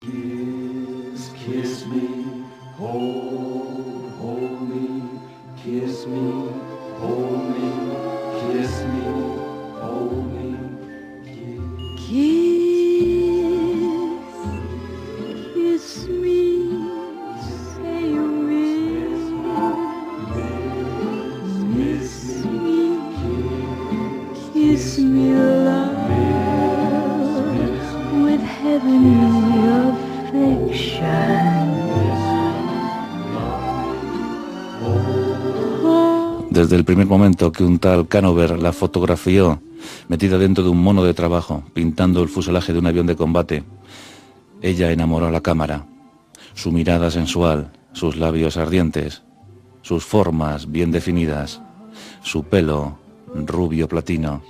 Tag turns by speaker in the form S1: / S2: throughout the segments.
S1: Kiss, kiss me, hold me, kiss me, hold me, kiss me, hold me,
S2: Kiss me, say you will. Miss me, kiss me, love, with heavenly affection.
S3: Desde el primer momento que un tal Canover la fotografió metida dentro de un mono de trabajo, pintando el fuselaje de un avión de combate, ella enamoró a la cámara. Su mirada sensual, sus labios ardientes, sus formas bien definidas, su pelo rubio platino.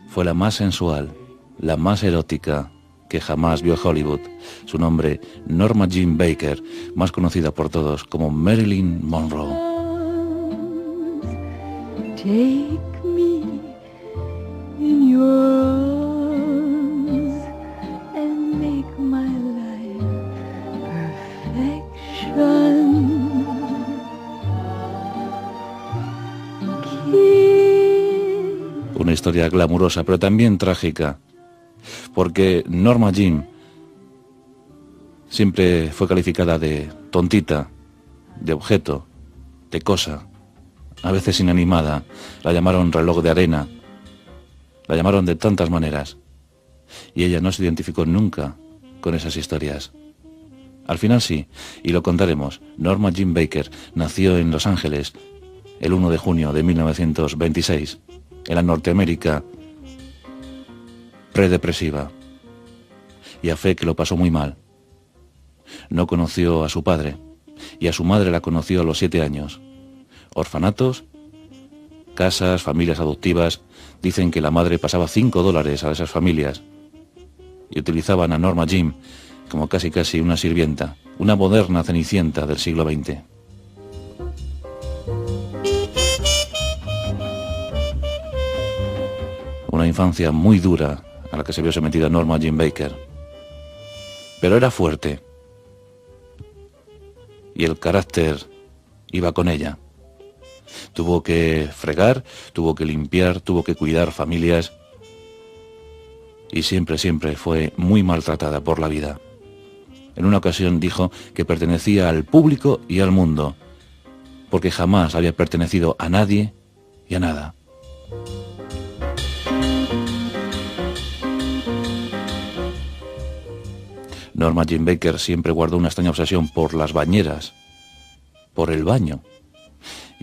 S3: Fue la más sensual, la más erótica que jamás vio Hollywood. Su nombre, Norma Jean Baker, más conocida por todos como Marilyn Monroe.
S2: Take me in your arms and make my life perfection.
S3: Una historia glamurosa, pero también trágica, porque Norma Jean siempre fue calificada de tontita, de objeto, de cosa, a veces inanimada. La llamaron reloj de arena, la llamaron de tantas maneras, y ella no se identificó nunca con esas historias. Al final sí, y lo contaremos. Norma Jean Baker nació en Los Ángeles el 1 de junio de 1926, en la Norteamérica predepresiva, y a fe que lo pasó muy mal. No conoció a su padre, y a su madre la conoció a los 7 años. Orfanatos, casas, familias adoptivas. Dicen que la madre pasaba $5 a esas familias y utilizaban a Norma Jean como casi una sirvienta, una moderna Cenicienta del siglo XX. Una infancia muy dura a la que se vio sometida Norma Jean Baker. Pero era fuerte y el carácter iba con ella. Tuvo que fregar, tuvo que limpiar, tuvo que cuidar familias y siempre fue muy maltratada por la vida. En una ocasión dijo que pertenecía al público y al mundo, porque jamás había pertenecido a nadie y a nada. Norma Jean Baker siempre guardó una extraña obsesión por las bañeras, por el baño.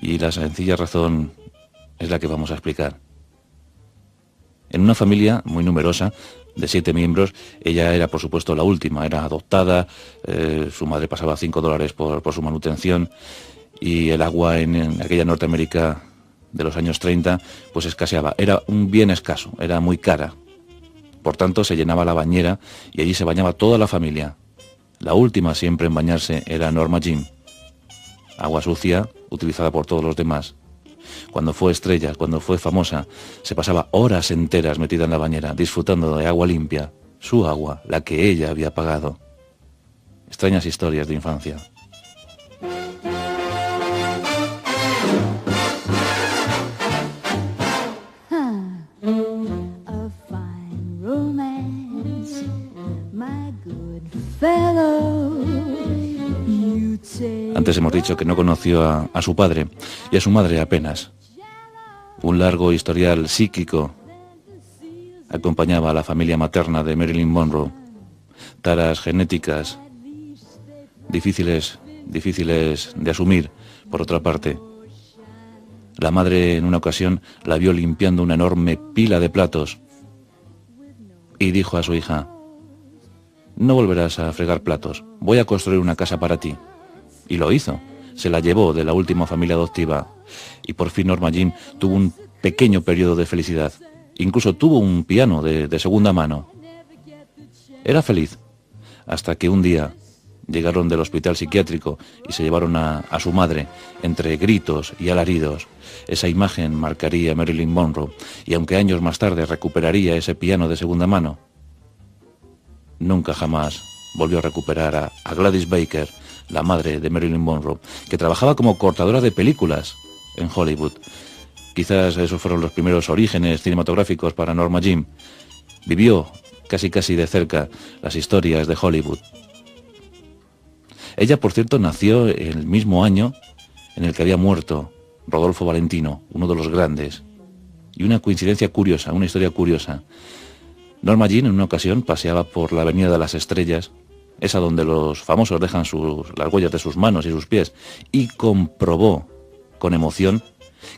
S3: Y la sencilla razón es la que vamos a explicar. En una familia muy numerosa, de 7 miembros, ella era por supuesto la última, era adoptada, su madre pasaba $5 por su manutención, y el agua en aquella Norteamérica de los años 30 pues escaseaba, era un bien escaso, era muy cara. Por tanto se llenaba la bañera y allí se bañaba toda la familia. La última siempre en bañarse era Norma Jean. Agua sucia, utilizada por todos los demás. Cuando fue estrella, cuando fue famosa, se pasaba horas enteras metida en la bañera, disfrutando de agua limpia, su agua, la que ella había pagado. Extrañas historias de infancia.
S2: A fine romance, my good fellow.
S3: Antes hemos dicho que no conoció a su padre y a su madre apenas. Un largo historial psíquico acompañaba a la familia materna de Marilyn Monroe. Taras genéticas difíciles de asumir, por otra parte. La madre en una ocasión la vio limpiando una enorme pila de platos y dijo a su hija: no volverás a fregar platos, voy a construir una casa para ti. Y lo hizo, se la llevó de la última familia adoptiva y por fin Norma Jean tuvo un pequeño periodo de felicidad. Incluso tuvo un piano de segunda mano. Era feliz, hasta que un día llegaron del hospital psiquiátrico y se llevaron a su madre, entre gritos y alaridos. Esa imagen marcaría a Marilyn Monroe, y aunque años más tarde recuperaría ese piano de segunda mano, nunca jamás volvió a recuperar a Gladys Baker, la madre de Marilyn Monroe, que trabajaba como cortadora de películas en Hollywood. Quizás esos fueron los primeros orígenes cinematográficos para Norma Jean. Vivió casi de cerca las historias de Hollywood. Ella, por cierto, nació el mismo año en el que había muerto Rodolfo Valentino, uno de los grandes. Y una coincidencia curiosa, una historia curiosa. Norma Jean en una ocasión paseaba por la Avenida de las Estrellas, esa donde los famosos dejan las huellas de sus manos y sus pies, y comprobó con emoción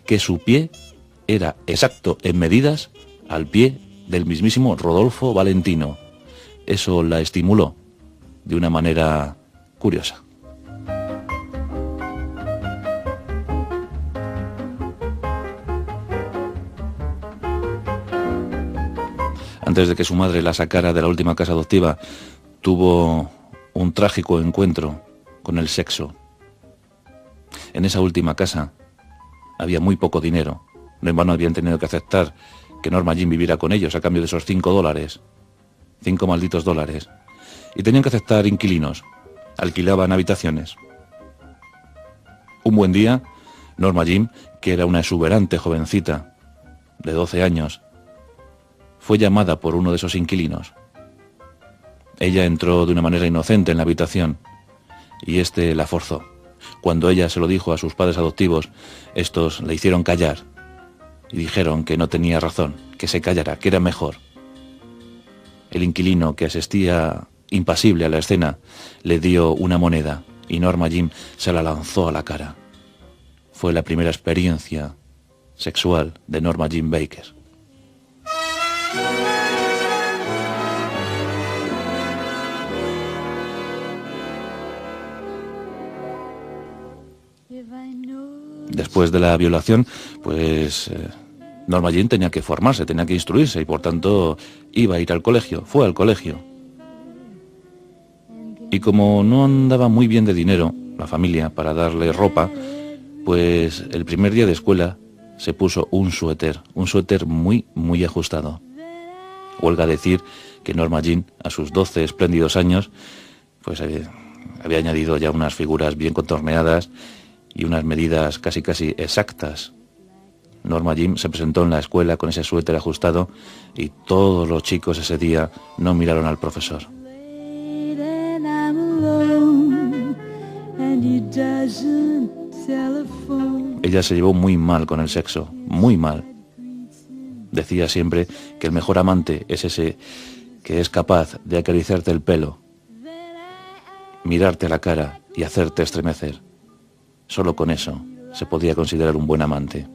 S3: que su pie era exacto en medidas al pie del mismísimo Rodolfo Valentino. Eso la estimuló de una manera curiosa. Antes de que su madre la sacara de la última casa adoptiva, tuvo un trágico encuentro con el sexo. En esa última casa había muy poco dinero. No en vano habían tenido que aceptar que Norma Jean viviera con ellos a cambio de esos $5. 5 malditos dólares. Y tenían que aceptar inquilinos. Alquilaban habitaciones. Un buen día, Norma Jean, que era una exuberante jovencita de 12 años, fue llamada por uno de esos inquilinos. Ella entró de una manera inocente en la habitación y este la forzó. Cuando ella se lo dijo a sus padres adoptivos, estos le hicieron callar y dijeron que no tenía razón, que se callara, que era mejor. El inquilino, que asistía impasible a la escena, le dio una moneda y Norma Jean se la lanzó a la cara. Fue la primera experiencia sexual de Norma Jean Baker. Después de la violación, pues Norma Jean tenía que formarse, tenía que instruirse y por tanto iba a ir al colegio, fue al colegio. Y como no andaba muy bien de dinero la familia para darle ropa, pues el primer día de escuela se puso un suéter muy ajustado. Huelga decir que Norma Jean, a sus 12 espléndidos años, pues había añadido ya unas figuras bien contorneadas y unas medidas casi exactas. Norma Jean se presentó en la escuela con ese suéter ajustado y todos los chicos ese día no miraron al profesor. Ella se llevó muy mal con el sexo, muy mal. Decía siempre que el mejor amante es ese que es capaz de acariciarte el pelo, mirarte a la cara y hacerte estremecer. Solo con eso se podía considerar un buen amante.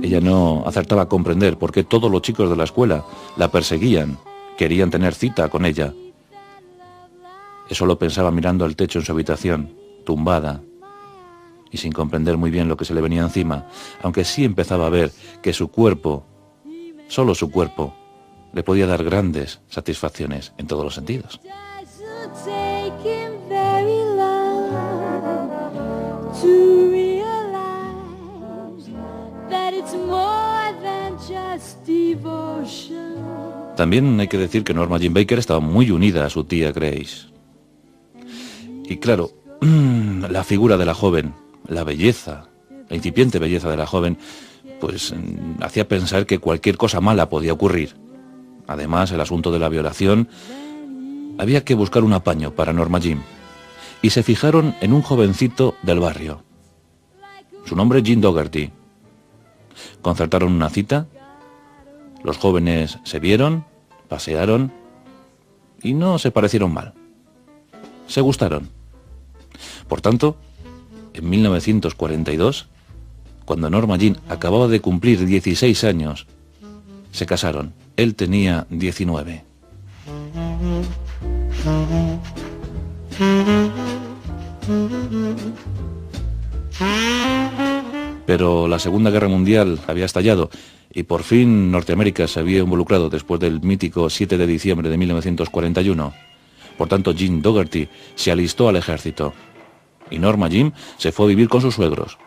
S3: Ella no acertaba a comprender por qué todos los chicos de la escuela la perseguían, querían tener cita con ella. Eso lo pensaba mirando al techo en su habitación, tumbada, y sin comprender muy bien lo que se le venía encima, aunque sí empezaba a ver que su cuerpo, solo su cuerpo, le podía dar grandes satisfacciones en todos los sentidos. También hay que decir que Norma Jean Baker estaba muy unida a su tía Grace. Y claro, la figura de la joven, la belleza, la incipiente belleza de la joven, pues hacía pensar que cualquier cosa mala podía ocurrir. Además, el asunto de la violación, había que buscar un apaño para Norma Jean. Y se fijaron en un jovencito del barrio. Su nombre es Jean Dougherty. Concertaron una cita, los jóvenes se vieron, pasearon y no se parecieron mal. Se gustaron. Por tanto, en 1942, cuando Norma Jean acababa de cumplir 16 años, se casaron. Él tenía 19. Pero la Segunda Guerra Mundial había estallado y por fin Norteamérica se había involucrado después del mítico 7 de diciembre de 1941. Por tanto, Jean Dougherty se alistó al ejército y Norma Jean se fue a vivir con sus suegros.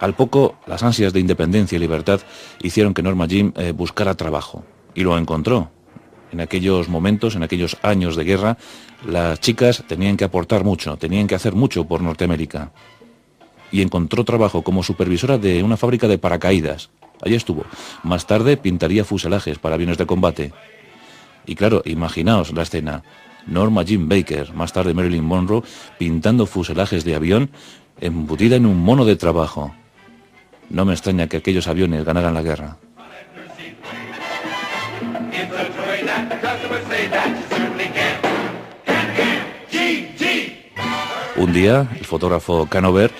S3: Al poco, las ansias de independencia y libertad hicieron que Norma Jean buscara trabajo, y lo encontró. En aquellos momentos, en aquellos años de guerra, las chicas tenían que aportar mucho, tenían que hacer mucho por Norteamérica. Y encontró trabajo como supervisora de una fábrica de paracaídas. Allí estuvo. Más tarde pintaría fuselajes para aviones de combate. Y claro, imaginaos la escena. Norma Jean Baker, más tarde Marilyn Monroe, pintando fuselajes de avión, embutida en un mono de trabajo. No me extraña que aquellos aviones ganaran la guerra. Un día, el fotógrafo Canover,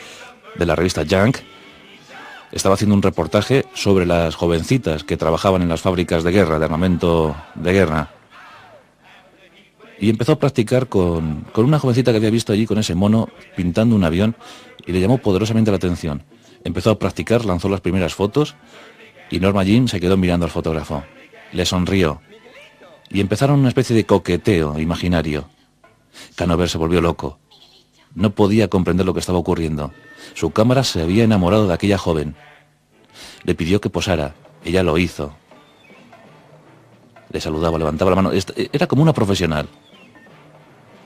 S3: de la revista Junk, estaba haciendo un reportaje sobre las jovencitas que trabajaban en las fábricas de guerra, de armamento de guerra. Y empezó a practicar con una jovencita que había visto allí con ese mono pintando un avión y le llamó poderosamente la atención. Empezó a practicar, lanzó las primeras fotos y Norma Jean se quedó mirando al fotógrafo. Le sonrió y empezaron una especie de coqueteo imaginario. Canover se volvió loco. No podía comprender lo que estaba ocurriendo. Su cámara se había enamorado de aquella joven. Le pidió que posara. Ella lo hizo. Le saludaba, levantaba la mano. Era como una profesional.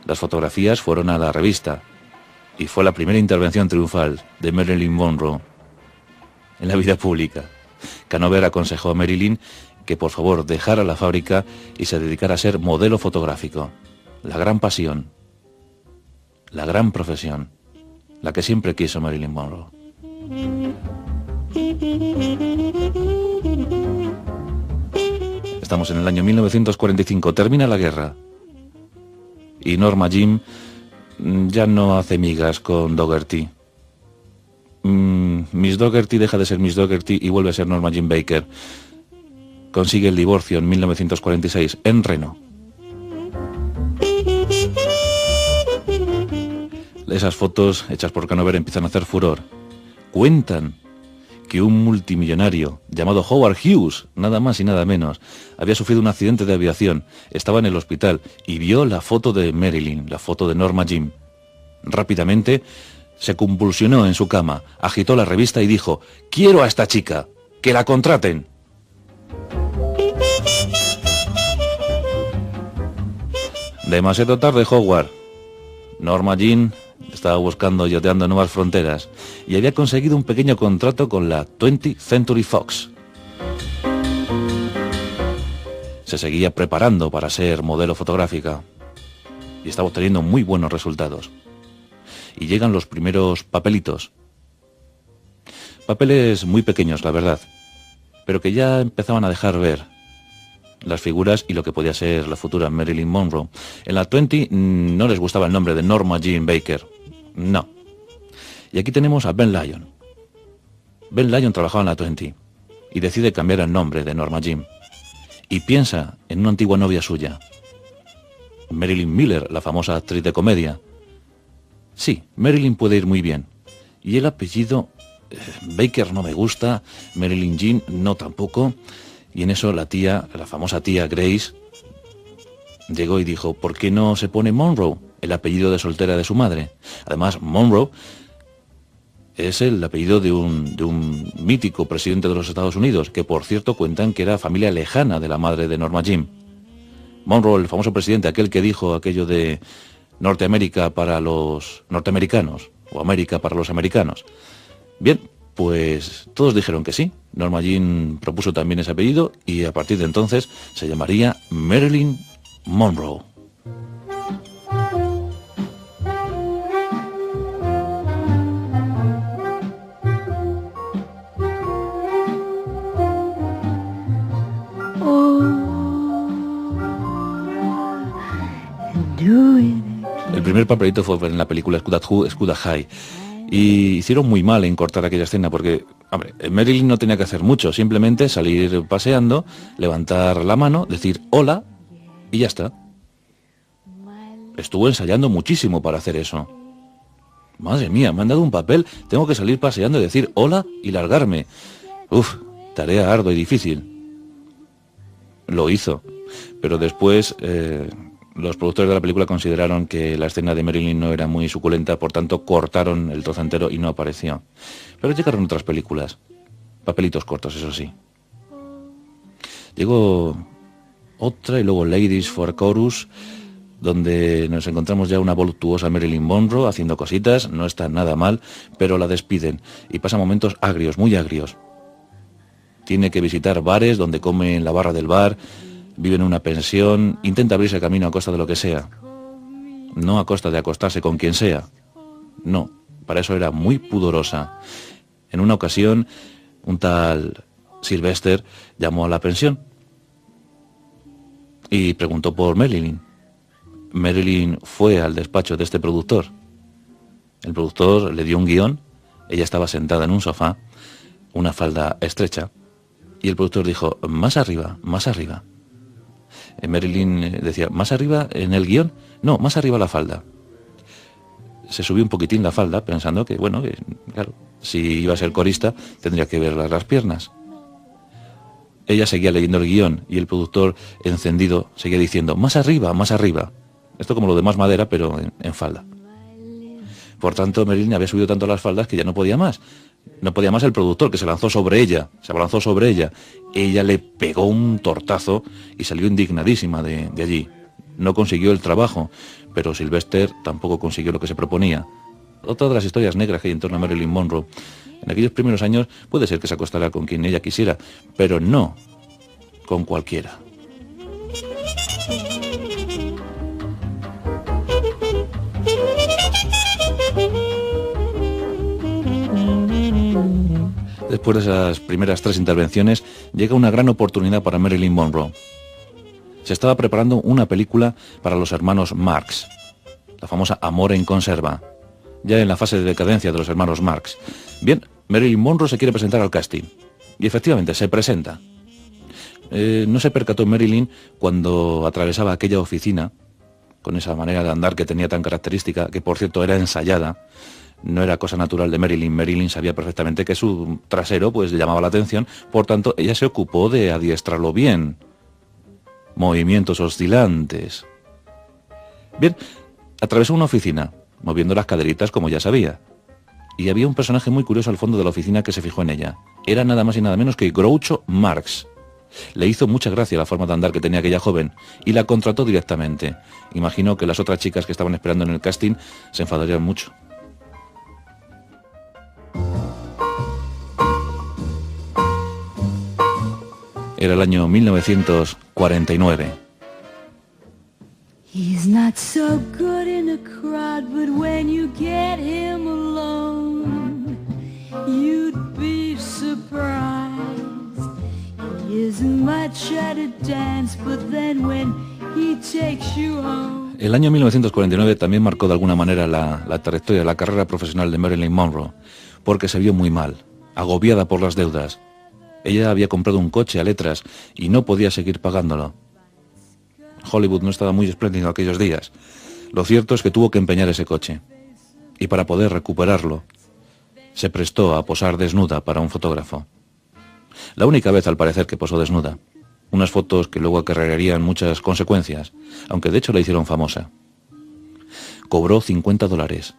S3: Las fotografías fueron a la revista y fue la primera intervención triunfal de Marilyn Monroe en la vida pública. Canover aconsejó a Marilyn que por favor dejara la fábrica y se dedicara a ser modelo fotográfico. La gran pasión, la gran profesión, la que siempre quiso Marilyn Monroe. Estamos en el año 1945, termina la guerra y Norma Jean ya no hace migas con Dougherty. Miss Dougherty deja de ser Miss Dougherty y vuelve a ser Norma Jean Baker. Consigue el divorcio en 1946 en Reno. Esas fotos hechas por Canover empiezan a hacer furor. Cuentan que un multimillonario llamado Howard Hughes, nada más y nada menos, había sufrido un accidente de aviación, estaba en el hospital y vio la foto de Marilyn, la foto de Norma Jean. Rápidamente se convulsionó en su cama, agitó la revista y dijo: «Quiero a esta chica, que la contraten». Demasiado tarde, Howard. Norma Jean estaba buscando y oteando nuevas fronteras y había conseguido un pequeño contrato con la 20th Century Fox. Se seguía preparando para ser modelo fotográfica y estaba obteniendo muy buenos resultados. Y llegan los primeros papelitos. Papeles muy pequeños, la verdad, pero que ya empezaban a dejar ver las figuras y lo que podía ser la futura Marilyn Monroe. En la 20 no les gustaba el nombre de Norma Jean Baker. No. Y aquí tenemos a Ben Lyon. Ben Lyon trabajaba en la 20 y decide cambiar el nombre de Norma Jean. Y piensa en una antigua novia suya, Marilyn Miller, la famosa actriz de comedia. Sí, Marilyn puede ir muy bien. Y el apellido Baker no me gusta, Marilyn Jean no tampoco. Y en eso la famosa tía Grace, llegó y dijo: ¿por qué no se pone Monroe, el apellido de soltera de su madre? Además, Monroe es el apellido de un mítico presidente de los Estados Unidos, que por cierto cuentan que era familia lejana de la madre de Norma Jean. Monroe, el famoso presidente, aquel que dijo aquello de Norteamérica para los norteamericanos, o América para los americanos. Bien, pues todos dijeron que sí. Norma Jean propuso también ese apellido y a partir de entonces se llamaría Marilyn Monroe. El primer papelito fue en la película Scudder High. Y hicieron muy mal en cortar aquella escena porque, hombre, Marilyn no tenía que hacer mucho, simplemente salir paseando, levantar la mano, decir hola y ya está. Estuvo ensayando muchísimo para hacer eso. Madre mía, me han dado un papel, tengo que salir paseando y decir hola y largarme. Uf, tarea ardua y difícil. Lo hizo, pero después Los productores de la película consideraron que la escena de Marilyn no era muy suculenta, por tanto cortaron el trozo entero y no apareció. Pero llegaron otras películas, papelitos cortos, eso sí. Llegó otra y luego Ladies for a Chorus, donde nos encontramos ya una voluptuosa Marilyn Monroe haciendo cositas, no está nada mal, pero la despiden y pasa momentos agrios, muy agrios. Tiene que visitar bares donde come en la barra del bar, vive en una pensión, intenta abrirse camino a costa de lo que sea. No a costa de acostarse con quien sea. No, para eso era muy pudorosa. En una ocasión, un tal Sylvester llamó a la pensión y preguntó por Marilyn. Marilyn fue al despacho de este productor. El productor le dio un guión, ella estaba sentada en un sofá, una falda estrecha, y el productor dijo, más arriba, más arriba. Marilyn decía, ¿más arriba en el guión? No, más arriba la falda. Se subió un poquitín la falda, pensando que, bueno, claro, si iba a ser corista, tendría que ver las piernas. Ella seguía leyendo el guión, y el productor, encendido, seguía diciendo, más arriba, más arriba. Esto como lo de Más Madera, pero en falda. Por tanto, Marilyn había subido tanto las faldas que ya no podía más. No podía más el productor, que se lanzó sobre ella, se abalanzó sobre ella. Ella le pegó un tortazo y salió indignadísima de allí. No consiguió el trabajo, pero Sylvester tampoco consiguió lo que se proponía. Otra de las historias negras que hay en torno a Marilyn Monroe. En aquellos primeros años puede ser que se acostara con quien ella quisiera, pero no con cualquiera. Después de esas primeras 3 intervenciones, llega una gran oportunidad para Marilyn Monroe. Se estaba preparando una película para los hermanos Marx, la famosa Amor en conserva, ya en la fase de decadencia de los hermanos Marx. Bien, Marilyn Monroe se quiere presentar al casting, y efectivamente se presenta. No se percató Marilyn cuando atravesaba aquella oficina, con esa manera de andar que tenía tan característica, que por cierto era ensayada. No era cosa natural de Marilyn. Marilyn sabía perfectamente que su trasero pues le llamaba la atención, por tanto ella se ocupó de adiestrarlo bien. Movimientos oscilantes. Bien, atravesó una oficina, moviendo las caderitas como ya sabía. Y había un personaje muy curioso al fondo de la oficina que se fijó en ella. Era nada más y nada menos que Groucho Marx. Le hizo mucha gracia la forma de andar que tenía aquella joven y la contrató directamente. Imagino que las otras chicas que estaban esperando en el casting se enfadarían mucho. Era el año 1949.
S2: He's not so good in a crowd, but when you get him alone, you'd be surprised. He isn't much at a dance, but then when he takes you home.
S3: El año 1949 también marcó de alguna manera la trayectoria, la carrera profesional de Marilyn Monroe, porque se vio muy mal, agobiada por las deudas. Ella había comprado un coche a letras y no podía seguir pagándolo. Hollywood no estaba muy espléndido aquellos días. Lo cierto es que tuvo que empeñar ese coche. Y para poder recuperarlo, se prestó a posar desnuda para un fotógrafo. La única vez, al parecer, que posó desnuda. Unas fotos que luego acarrearían muchas consecuencias, aunque de hecho la hicieron famosa. Cobró $50.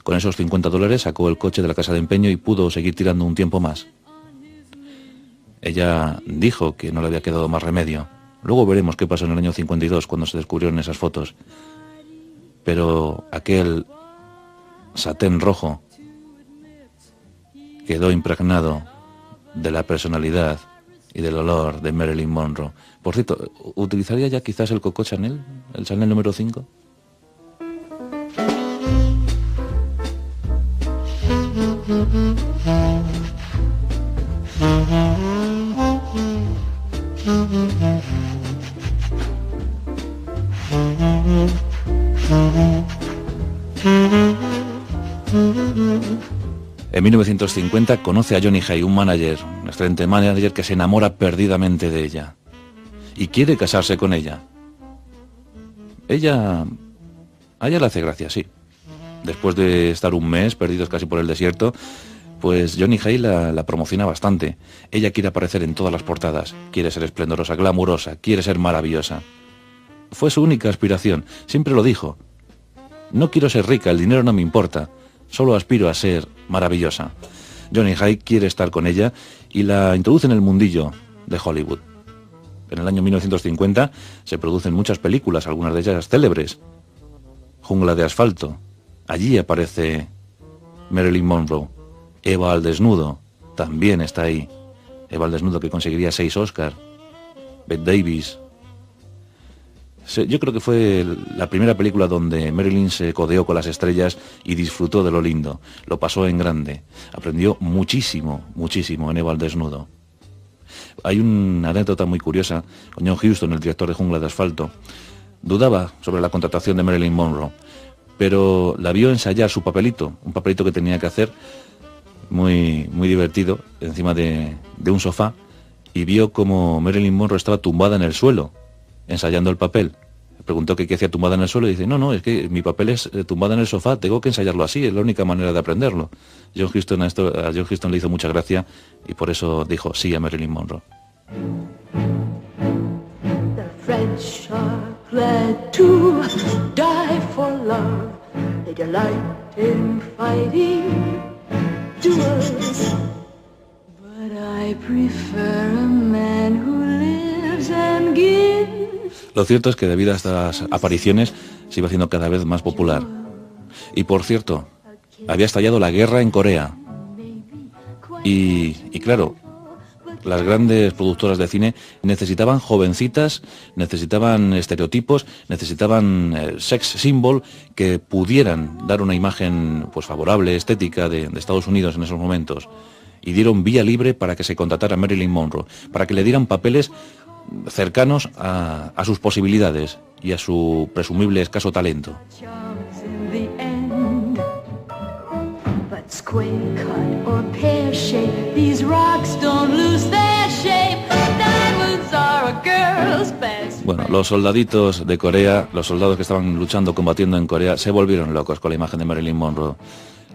S3: Con esos $50 sacó el coche de la casa de empeño y pudo seguir tirando un tiempo más. Ella dijo que no le había quedado más remedio. Luego veremos qué pasó en el año 52 cuando se descubrieron esas fotos. Pero aquel satén rojo quedó impregnado de la personalidad y del olor de Marilyn Monroe. Por cierto, ¿utilizaría ya quizás el Coco Chanel? ¿El Chanel número 5? En 1950 conoce a Johnny Hay, un manager, un excelente manager que se enamora perdidamente de ella y quiere casarse con ella. A ella le hace gracia, sí. Después de estar un mes perdidos casi por el desierto, pues Johnny Hay la promociona bastante. Ella quiere aparecer en todas las portadas, quiere ser esplendorosa, glamurosa, quiere ser maravillosa. Fue su única aspiración, siempre lo dijo. No quiero ser rica, el dinero no me importa, solo aspiro a ser maravillosa. Johnny High quiere estar con ella y la introduce en el mundillo de Hollywood. En el año 1950 se producen muchas películas, algunas de ellas célebres. Jungla de asfalto, allí aparece Marilyn Monroe. Eva al desnudo, también está ahí. Eva al desnudo, que conseguiría 6 Oscars. Bette Davis. Yo creo que fue la primera película donde Marilyn se codeó con las estrellas y disfrutó de lo lindo. Lo pasó en grande. Aprendió muchísimo, muchísimo en Eva al desnudo. Hay una anécdota muy curiosa con John Huston, el director de Jungla de asfalto. Dudaba sobre la contratación de Marilyn Monroe, pero la vio ensayar su papelito, un papelito que tenía que hacer muy, muy divertido, encima de un sofá, y vio como Marilyn Monroe estaba tumbada en el suelo, ensayando el papel. Le preguntó que qué hacía tumbada en el suelo y dice, no, es que mi papel es tumbada en el sofá, tengo que ensayarlo así, es la única manera de aprenderlo. A John Huston le hizo mucha gracia y por eso dijo sí a Marilyn Monroe.
S2: The French are glad to die for love. They delight in fighting duels. But I prefer a man who lives and gives.
S3: Lo cierto es que debido a estas apariciones se iba haciendo cada vez más popular. Y por cierto, había estallado la guerra en Corea. Y claro, las grandes productoras de cine necesitaban jovencitas, necesitaban estereotipos, necesitaban sex symbol que pudieran dar una imagen pues favorable, estética de Estados Unidos en esos momentos. Y dieron vía libre para que se contratara a Marilyn Monroe, para que le dieran papeles cercanos a sus posibilidades y a su presumible escaso talento. Bueno, los soldaditos de Corea, los soldados que estaban luchando, combatiendo en Corea, se volvieron locos con la imagen de Marilyn Monroe.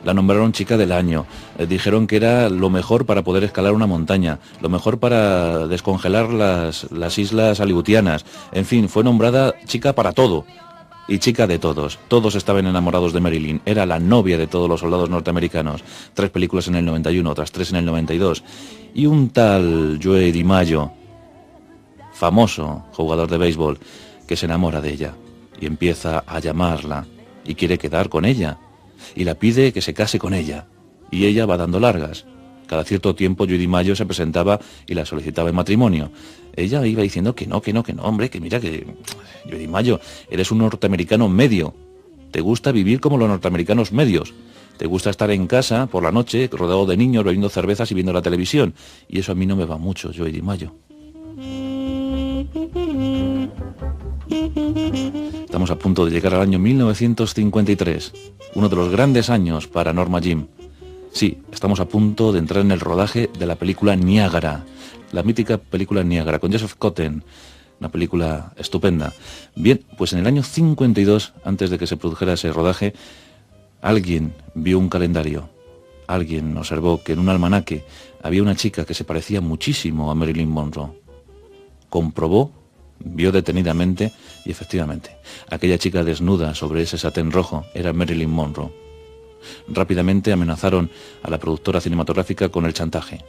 S3: La nombraron chica del año, dijeron que era lo mejor para poder escalar una montaña, lo mejor para descongelar las islas aleutianas, en fin, fue nombrada chica para todo y chica de todos. Todos estaban enamorados de Marilyn, era la novia de todos los soldados norteamericanos. 3 películas en el 91, otras 3 en el 92, y un tal Joe DiMaggio, famoso jugador de béisbol, que se enamora de ella y empieza a llamarla y quiere quedar con ella. Y la pide que se case con ella, y ella va dando largas. Cada cierto tiempo Joe DiMaggio se presentaba y la solicitaba en matrimonio. Ella iba diciendo que no, hombre, que mira que... Joe DiMaggio, eres un norteamericano medio, te gusta vivir como los norteamericanos medios, te gusta estar en casa por la noche, rodeado de niños, bebiendo cervezas y viendo la televisión, y eso a mí no me va mucho, Joe DiMaggio. Estamos a punto de llegar al año 1953, uno de los grandes años para Norma Jean. Sí, estamos a punto de entrar en el rodaje de la película Niágara, la mítica película Niágara, con Joseph Cotten, una película estupenda. Bien, pues en el año 52, antes de que se produjera ese rodaje, alguien vio un calendario, alguien observó que en un almanaque había una chica que se parecía muchísimo a Marilyn Monroe. Comprobó, vio detenidamente y efectivamente, aquella chica desnuda sobre ese satén rojo era Marilyn Monroe. Rápidamente amenazaron a la productora cinematográfica con el chantaje.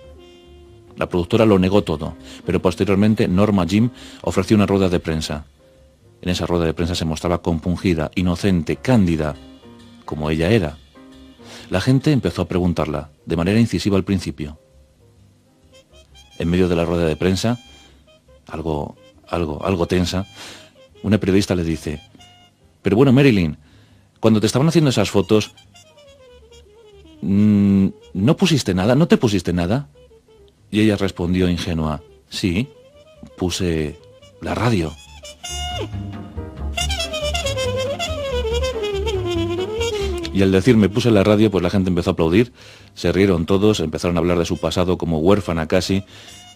S3: La productora lo negó todo, pero posteriormente Norma Jean ofreció una rueda de prensa. En esa rueda de prensa se mostraba compungida, inocente, cándida, como ella era. La gente empezó a preguntarla, de manera incisiva al principio. En medio de la rueda de prensa, algo tensa, una periodista le dice, pero bueno, Marilyn, cuando te estaban haciendo esas fotos, ¿no pusiste nada? ¿No te pusiste nada? Y ella respondió ingenua, sí, puse la radio. Y al decir me puse la radio, pues la gente empezó a aplaudir, se rieron todos, empezaron a hablar de su pasado como huérfana casi,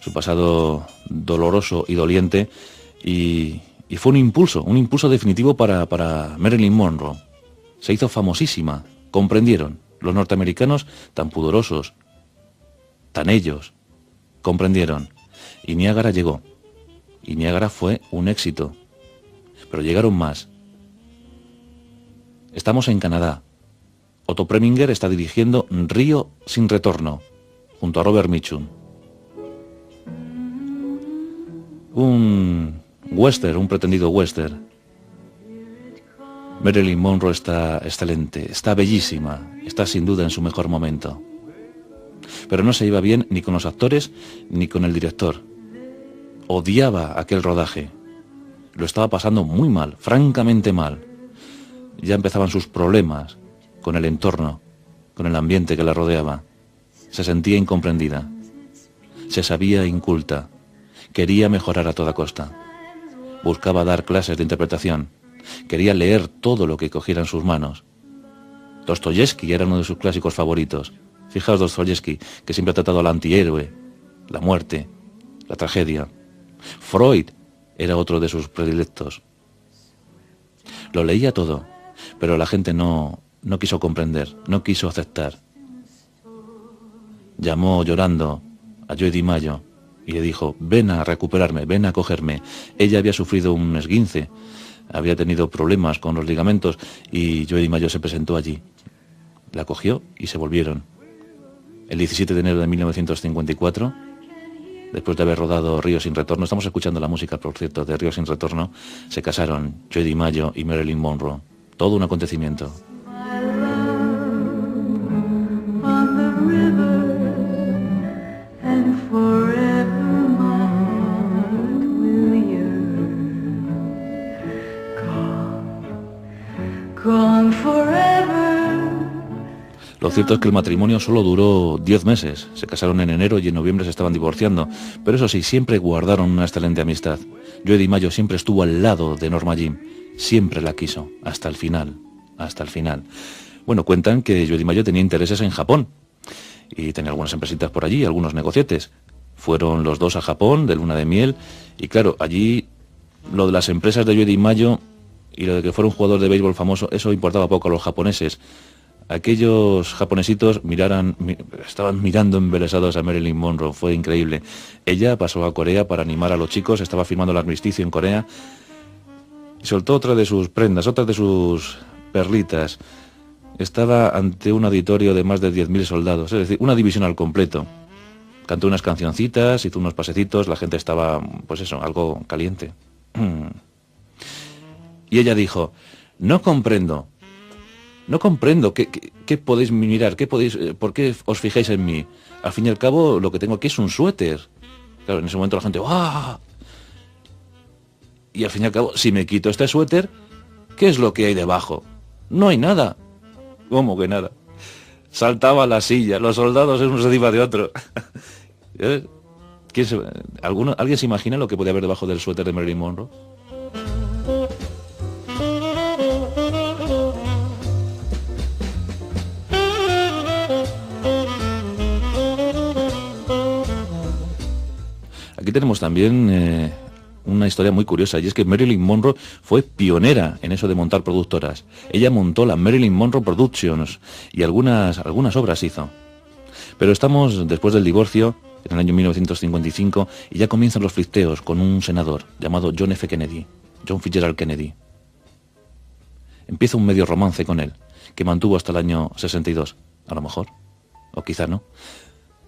S3: su pasado doloroso y doliente, y fue un impulso definitivo para Marilyn Monroe. Se hizo famosísima, comprendieron, los norteamericanos tan pudorosos, tan ellos, comprendieron, y Niágara llegó, y Niágara fue un éxito. Pero llegaron más. Estamos en Canadá. Otto Preminger está dirigiendo Río sin retorno, junto a Robert Mitchum. Un western, un pretendido western. Marilyn Monroe está excelente, está bellísima, está sin duda en su mejor momento. Pero no se iba bien ni con los actores ni con el director. Odiaba aquel rodaje. Lo estaba pasando muy mal, francamente mal. Ya empezaban sus problemas con el entorno, con el ambiente que la rodeaba. Se sentía incomprendida. Se sabía inculta. Quería mejorar a toda costa. Buscaba dar clases de interpretación. Quería leer todo lo que cogiera en sus manos. Dostoyevsky era uno de sus clásicos favoritos. Fijaos, Dostoyevsky, que siempre ha tratado al antihéroe, la muerte, la tragedia. Freud era otro de sus predilectos. Lo leía todo, pero la gente no quiso comprender, no quiso aceptar. Llamó llorando a Joe DiMaggio y le dijo: ven a recuperarme, ven a cogerme. Ella había sufrido un esguince, había tenido problemas con los ligamentos y Joe DiMaggio se presentó allí. La cogió y se volvieron. El 17 de enero de 1954, después de haber rodado Río sin retorno, estamos escuchando la música, por cierto, de Río sin retorno, se casaron Joe DiMaggio y Marilyn Monroe. Todo un acontecimiento. Lo cierto es que el matrimonio solo duró 10 meses. Se casaron en enero y en noviembre se estaban divorciando. Pero eso sí, siempre guardaron una excelente amistad. Joe DiMaggio siempre estuvo al lado de Norma Jean. Siempre la quiso, hasta el final. Hasta el final. Bueno, cuentan que Joe DiMaggio tenía intereses en Japón. Y tenía algunas empresitas por allí, algunos negocietes. Fueron los dos a Japón, de luna de miel. Y claro, allí lo de las empresas de Joe DiMaggio y lo de que fuera un jugador de béisbol famoso, eso importaba poco a los japoneses. Aquellos japonesitos estaban mirando embelesados a Marilyn Monroe, fue increíble. Ella pasó a Corea para animar a los chicos, estaba firmando el armisticio en Corea, y soltó otra de sus prendas, otra de sus perlitas. Estaba ante un auditorio de más de 10.000 soldados, es decir, una división al completo. Cantó unas cancioncitas, hizo unos pasecitos, la gente estaba, pues eso, algo caliente. Y ella dijo: no comprendo, ¿qué podéis mirar? ¿Por qué os fijáis en mí? Al fin y al cabo, lo que tengo aquí es un suéter. Claro, en ese momento la gente, ¡ah! Y al fin y al cabo, si me quito este suéter, ¿qué es lo que hay debajo? No hay nada. ¿Cómo que nada? Saltaba la silla, los soldados uno se iba de otro. ¿Alguien se imagina lo que podía haber debajo del suéter de Marilyn Monroe? Aquí tenemos también una historia muy curiosa, y es que Marilyn Monroe fue pionera en eso de montar productoras. Ella montó la Marilyn Monroe Productions y algunas obras hizo. Pero estamos después del divorcio, en el año 1955, y ya comienzan los flirteos con un senador llamado John Fitzgerald Kennedy. Empieza un medio romance con él, que mantuvo hasta el año 62, a lo mejor, o quizá no.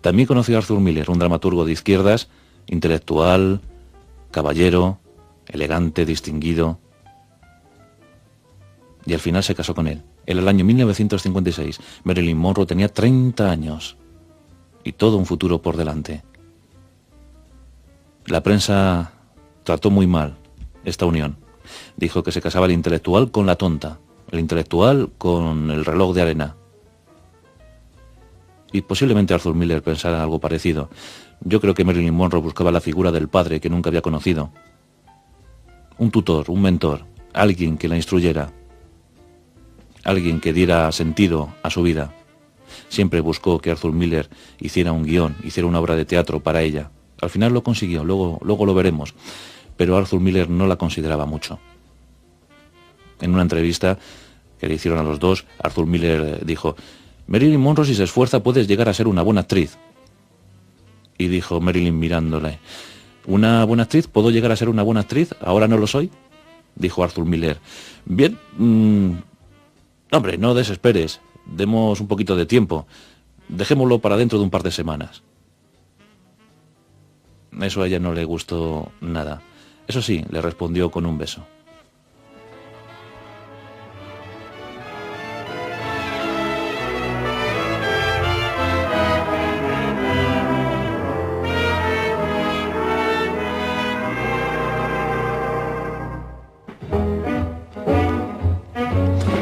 S3: También conoció a Arthur Miller, un dramaturgo de izquierdas, intelectual, caballero, elegante, distinguido. Y al final se casó con él. En el año 1956, Marilyn Monroe tenía 30 años y todo un futuro por delante. La prensa trató muy mal esta unión. Dijo que se casaba el intelectual con la tonta, el intelectual con el reloj de arena. Y posiblemente Arthur Miller pensara algo parecido. Yo creo que Marilyn Monroe buscaba la figura del padre que nunca había conocido. Un tutor, un mentor, alguien que la instruyera, alguien que diera sentido a su vida. Siempre buscó que Arthur Miller hiciera un guión, hiciera una obra de teatro para ella. Al final lo consiguió, luego lo veremos. Pero Arthur Miller no la consideraba mucho. En una entrevista que le hicieron a los dos, Arthur Miller dijo: Marilyn Monroe, si se esfuerza, puedes llegar a ser una buena actriz. Y dijo Marilyn mirándole: ¿una buena actriz? ¿Puedo llegar a ser una buena actriz? ¿Ahora no lo soy? dijo Arthur Miller. Bien, hombre, no desesperes, demos un poquito de tiempo, dejémoslo para dentro de un par de semanas. Eso a ella no le gustó nada. Eso sí, le respondió con un beso.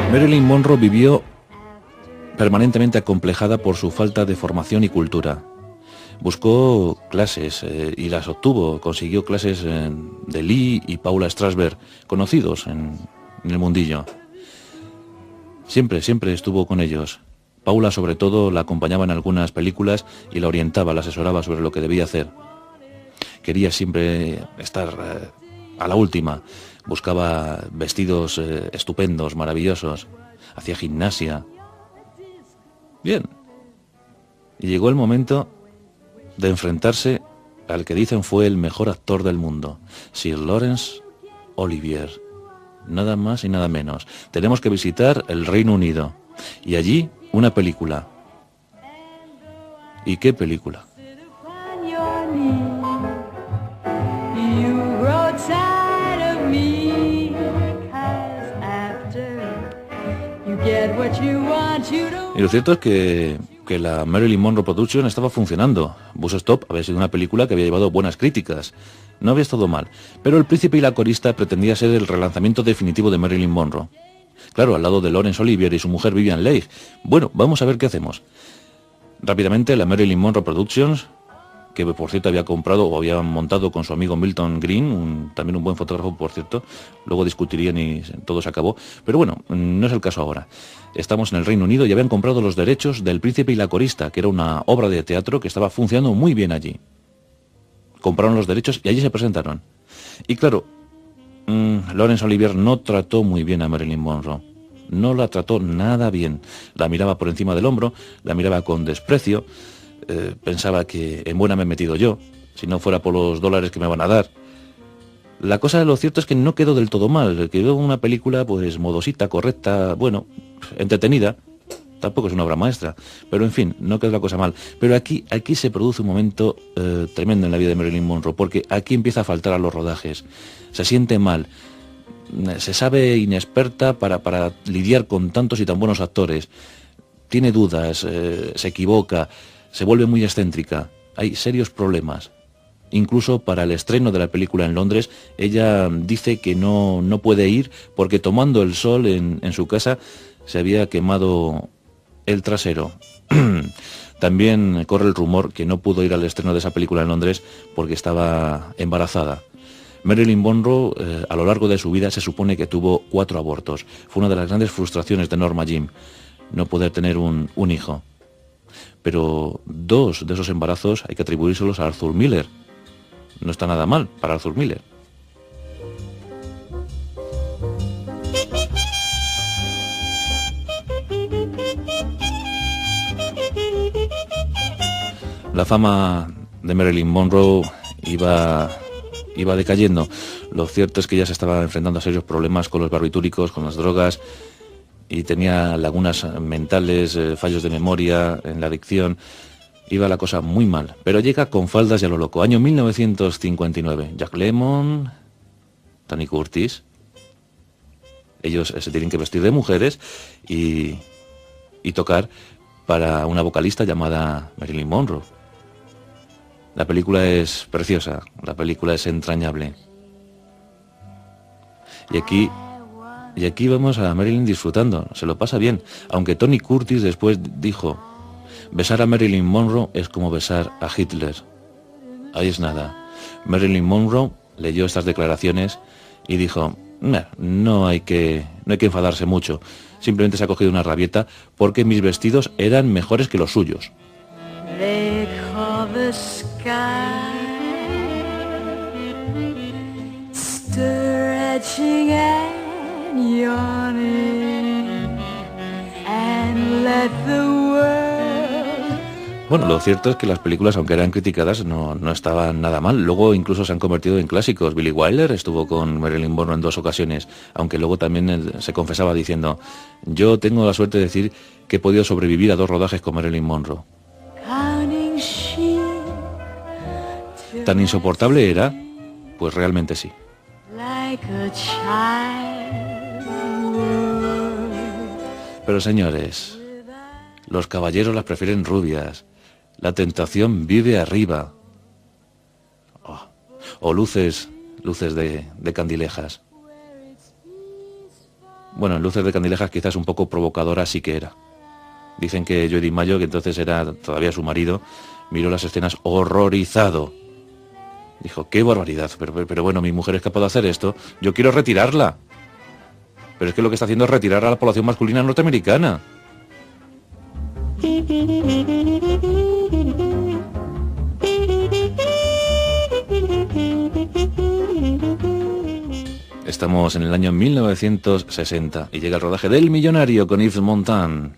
S3: Marilyn Monroe vivió permanentemente acomplejada por su falta de formación y cultura. Buscó clases y las obtuvo, consiguió clases de Lee y Paula Strasberg, conocidos en el mundillo. Siempre estuvo con ellos. Paula, sobre todo, la acompañaba en algunas películas y la orientaba, la asesoraba sobre lo que debía hacer. Quería siempre estar a la última. Buscaba vestidos estupendos, maravillosos. Hacía gimnasia. Bien. Y llegó el momento de enfrentarse al que dicen fue el mejor actor del mundo, Sir Laurence Olivier. Nada más y nada menos. Tenemos que visitar el Reino Unido. Y allí, una película. ¿Y qué película? Y lo cierto es que la Marilyn Monroe Production estaba funcionando. Bus Stop había sido una película que había llevado buenas críticas. No había estado mal. Pero El Príncipe y la Corista pretendía ser el relanzamiento definitivo de Marilyn Monroe. Claro, al lado de Laurence Olivier y su mujer Vivian Leigh. Bueno, vamos a ver qué hacemos. Rápidamente, la Marilyn Monroe Productions, que por cierto había comprado o había montado con su amigo Milton Green, también un buen fotógrafo, por cierto, luego discutirían y todo se acabó, pero bueno, no es el caso ahora. Estamos en el Reino Unido y habían comprado los derechos del Príncipe y la Corista, que era una obra de teatro que estaba funcionando muy bien allí. Compraron los derechos y allí se presentaron. Y claro, Laurence Olivier no trató muy bien a Marilyn Monroe. No la trató nada bien. La miraba por encima del hombro, la miraba con desprecio. Pensaba que en buena me he metido yo, si no fuera por los dólares que me van a dar. La cosa de lo cierto es que no quedó del todo mal, quedó una película pues modosita, correcta, bueno, entretenida. Tampoco es una obra maestra, pero en fin, no quedó la cosa mal. Pero aquí se produce un momento tremendo en la vida de Marilyn Monroe, porque aquí empieza a faltar a los rodajes. Se siente mal, se sabe inexperta para lidiar con tantos y tan buenos actores. Tiene dudas, se equivoca, se vuelve muy excéntrica. Hay serios problemas. Incluso para el estreno de la película en Londres, ella dice que no puede ir porque tomando el sol en su casa se había quemado el trasero. También corre el rumor que no pudo ir al estreno de esa película en Londres porque estaba embarazada. Marilyn Monroe, a lo largo de su vida, se supone que tuvo 4 abortos. Fue una de las grandes frustraciones de Norma Jean, no poder tener un hijo. Pero 2 de esos embarazos hay que atribuírselos a Arthur Miller. No está nada mal para Arthur Miller. La fama de Marilyn Monroe iba decayendo. Lo cierto es que ella se estaba enfrentando a serios problemas con los barbitúricos, con las drogas, y tenía lagunas mentales, fallos de memoria, en la adicción. Iba la cosa muy mal, pero llega con faldas y a lo loco. Año 1959. Jack Lemmon, Tony Curtis. Ellos se tienen que vestir de mujeres y tocar para una vocalista llamada Marilyn Monroe. La película es preciosa, la película es entrañable. Y aquí vemos a Marilyn disfrutando, se lo pasa bien, aunque Tony Curtis después dijo: besar a Marilyn Monroe es como besar a Hitler. Ahí es nada. Marilyn Monroe leyó estas declaraciones y dijo: no hay que enfadarse mucho. Simplemente se ha cogido una rabieta porque mis vestidos eran mejores que los suyos.
S2: They call the sky stretching and yawning, and let the world
S3: Bueno, lo cierto es que las películas, aunque eran criticadas, no estaban nada mal. Luego incluso se han convertido en clásicos. Billy Wilder estuvo con Marilyn Monroe en 2 ocasiones, aunque luego también él se confesaba diciendo: yo tengo la suerte de decir que he podido sobrevivir a 2 rodajes con Marilyn Monroe. ¿Tan insoportable era? Pues realmente sí. Pero señores, los caballeros las prefieren rubias. La tentación vive arriba. O luces de candilejas. Bueno, en luces de candilejas quizás un poco provocadora sí que era. Dicen que Joe DiMaggio, que entonces era todavía su marido, miró las escenas horrorizado. Dijo: qué barbaridad, pero bueno, mi mujer es capaz de hacer esto, yo quiero retirarla. Pero es que lo que está haciendo es retirar a la población masculina norteamericana. Estamos en el año 1960 y llega el rodaje del Millonario con Yves Montand.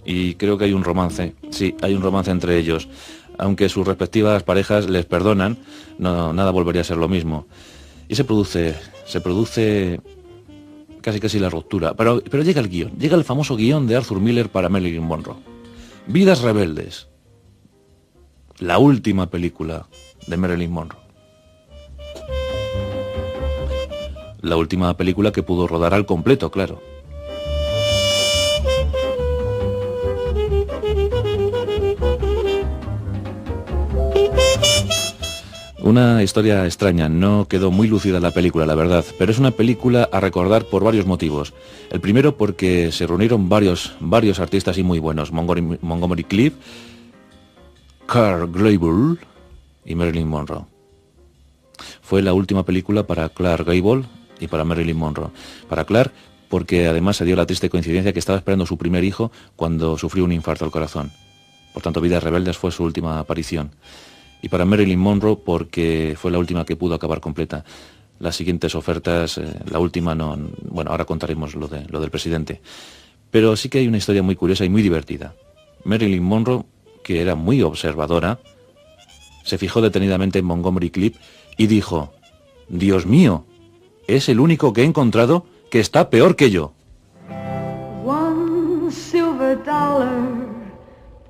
S3: Y creo que hay un romance, sí, hay un romance entre ellos. Aunque sus respectivas parejas les perdonan, nada volvería a ser lo mismo. Y se produce casi la ruptura. Pero llega el guión, llega el famoso guión de Arthur Miller para Marilyn Monroe. Vidas rebeldes. La última película de Marilyn Monroe. La última película que pudo rodar al completo, claro. Una historia extraña, no quedó muy lúcida la película, la verdad, pero es una película a recordar por varios motivos. El primero porque se reunieron varios artistas y muy buenos. Montgomery Clift, Clark Gable y Marilyn Monroe. Fue la última película para Clark Gable y para Marilyn Monroe. Para Clark, porque además se dio la triste coincidencia que estaba esperando su primer hijo cuando sufrió un infarto al corazón. Por tanto, Vidas Rebeldes fue su última aparición. Y para Marilyn Monroe porque fue la última que pudo acabar completa. Las siguientes ofertas, la última no... Bueno, ahora contaremos lo del presidente. Pero sí que hay una historia muy curiosa y muy divertida. Marilyn Monroe, que era muy observadora, se fijó detenidamente en Montgomery Clift y dijo: Dios mío, es el único que he encontrado que está peor que yo.
S2: One silver dollar,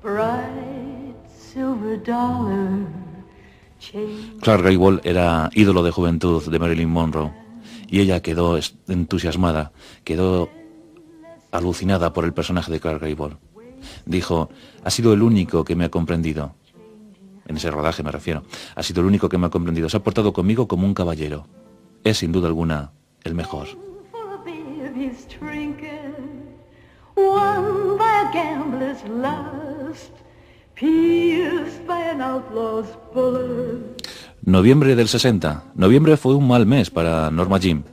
S2: bright silver dollar.
S3: Clark Gable era ídolo de juventud de Marilyn Monroe y ella quedó entusiasmada, quedó alucinada por el personaje de Clark Gable. Dijo: ha sido el único que me ha comprendido. En ese rodaje me refiero. Ha sido el único que me ha comprendido. Se ha portado conmigo como un caballero. Es sin duda alguna el mejor. Noviembre del 60. Noviembre fue un mal mes para Norma Jean.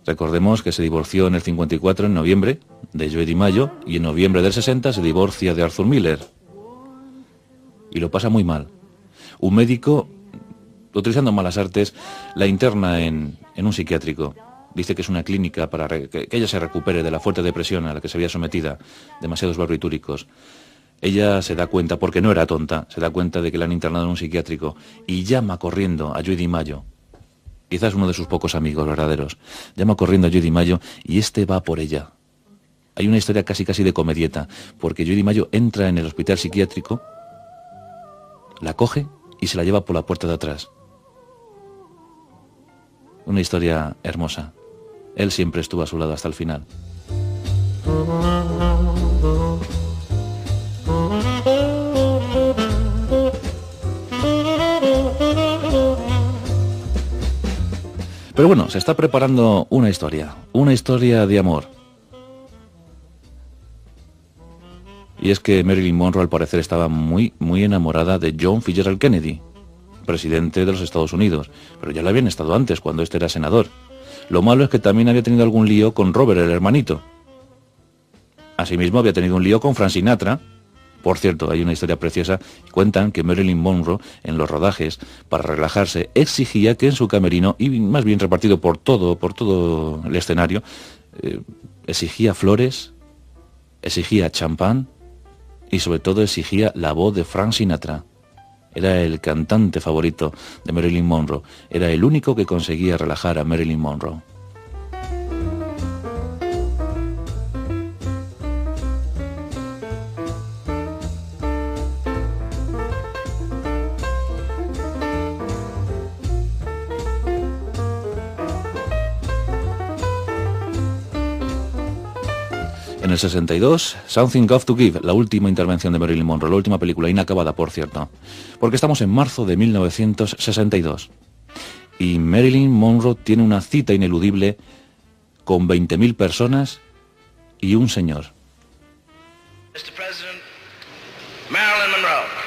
S3: Recordemos que se divorció en el 54, en noviembre, de Joe DiMaggio, y en noviembre del 60 se divorcia de Arthur Miller. Y lo pasa muy mal. Un médico, utilizando malas artes, la interna en un psiquiátrico. Dice que es una clínica para que ella se recupere de la fuerte depresión a la que se había sometida, demasiados barbitúricos. Ella se da cuenta, porque no era tonta, se da cuenta de que la han internado en un psiquiátrico y llama corriendo a Joe DiMaggio, quizás uno de sus pocos amigos verdaderos. Llama corriendo a Joe DiMaggio y este va por ella. Hay una historia casi de comedieta, porque Joe DiMaggio entra en el hospital psiquiátrico, la coge y se la lleva por la puerta de atrás. Una historia hermosa. Él siempre estuvo a su lado hasta el final. Pero bueno, se está preparando una historia de amor. Y es que Marilyn Monroe al parecer estaba muy enamorada de John Fitzgerald Kennedy, presidente de los Estados Unidos, pero ya lo habían estado antes, cuando este era senador. Lo malo es que también había tenido algún lío con Robert, el hermanito. Asimismo había tenido un lío con Frank Sinatra. Por cierto, hay una historia preciosa. Cuentan que Marilyn Monroe, en los rodajes, para relajarse, exigía que en su camerino, y más bien repartido por todo el escenario, exigía flores, exigía champán y sobre todo exigía la voz de Frank Sinatra. Era el cantante favorito de Marilyn Monroe. Era el único que conseguía relajar a Marilyn Monroe. En el 62, Something Got to Give, la última intervención de Marilyn Monroe, la última película, inacabada por cierto, porque estamos en marzo de 1962 y Marilyn Monroe tiene una cita ineludible con 20.000 personas y un señor.
S4: Mr. President, Marilyn Monroe.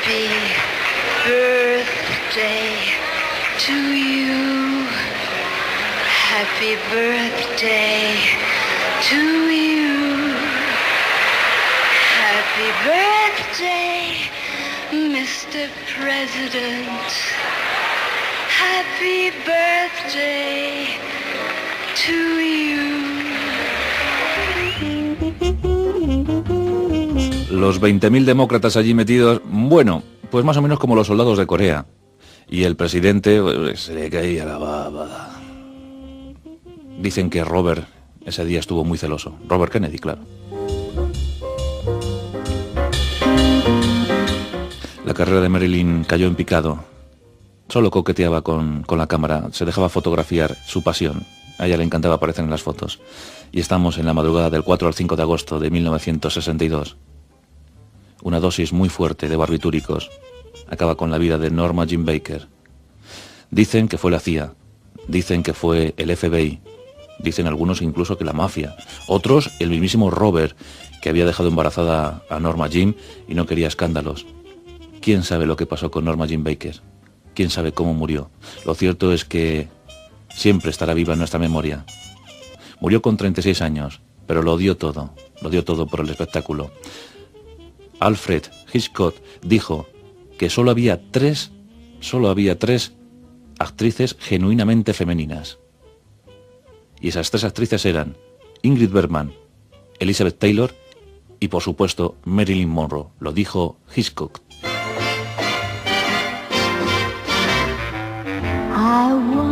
S5: Happy birthday to you. Happy birthday to you. Happy birthday, Mr. President. Happy birthday to you.
S3: Los 20.000 demócratas allí metidos, bueno, pues más o menos como los soldados de Corea. Y el presidente se le caía la baba. Dicen que Robert ese día estuvo muy celoso. Robert Kennedy, claro. La carrera de Marilyn cayó en picado. Solo coqueteaba con la cámara, se dejaba fotografiar, su pasión. A ella le encantaba aparecer en las fotos. Y estamos en la madrugada del 4 al 5 de agosto de 1962. Una dosis muy fuerte de barbitúricos acaba con la vida de Norma Jean Baker. Dicen que fue la CIA, dicen que fue el FBI, dicen algunos incluso que la mafia, otros el mismísimo Robert, que había dejado embarazada a Norma Jean y no quería escándalos. ¿Quién sabe lo que pasó con Norma Jean Baker? ¿Quién sabe cómo murió? Lo cierto es que siempre estará viva en nuestra memoria. Murió con 36 años, pero lo dio todo por el espectáculo. Alfred Hitchcock dijo que solo había tres actrices genuinamente femeninas. Y esas tres actrices eran Ingrid Bergman, Elizabeth Taylor y por supuesto Marilyn Monroe. Lo dijo Hitchcock.
S2: I